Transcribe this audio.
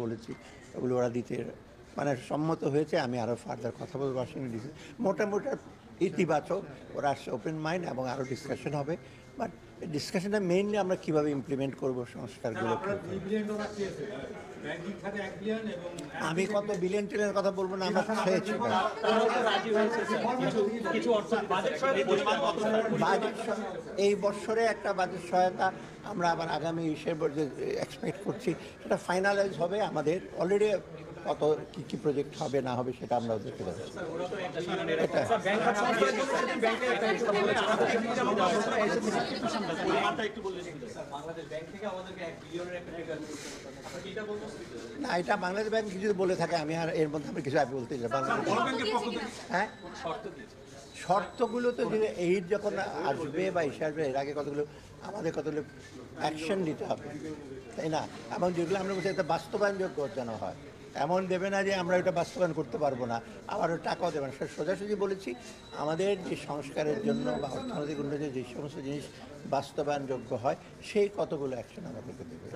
বলেছি, ওগুলো ওরা দিতে মানে সম্মত হয়েছে। আমি আরও ফার্দার কথা বলবো ওয়াশিংটন ডিসি। মোটামুটি ইতিবাচক, ওরা আসছে ওপেন মাইন্ড, এবং আরও ডিসকাশন হবে। বাট ডিসকাশনটা মেইনলি আমরা কীভাবে ইমপ্লিমেন্ট করবো সংস্কারগুলো। আমি কত বিলিয়ন ট্রিলিয়নের কথা বলবো না, আমরা খেয়েছি। বাজেট এই বছরে একটা বাজেট সহায়তা আমরা আবার আগামী যে এক্সপেক্ট করছি, সেটা ফাইনালাইজ হবে। আমাদের অলরেডি কত কী প্রজেক্ট হবে না হবে সেটা আমরা দেখতে যাচ্ছি। এটা না, এটা বাংলাদেশ ব্যাংক কিছু বলে থাকে, আমি আর এর মধ্যে আমি কিছু বলতে চাই। হ্যাঁ, শর্তগুলো তো যে এইড যখন আসবে বা এসে আসবে, এর আগে কতগুলো আমাদের কতগুলো অ্যাকশন নিতে হবে, তাই না? এবং যেগুলো আমরা বলছি এটা বাস্তবায়নযোগ্য যেন হয়, এমন দেবে না যে আমরা এটা বাস্তবায়ন করতে পারবো না, আবার টাকাও দেবে না। সোজাসুজি বলেছি, আমাদের যে সংস্কারের জন্য বা অর্থনৈতিক উন্নয়নের যে সমস্ত জিনিস বাস্তবায়নযোগ্য হয়, সেই কতগুলো অ্যাকশন আমাদেরকে দেবে।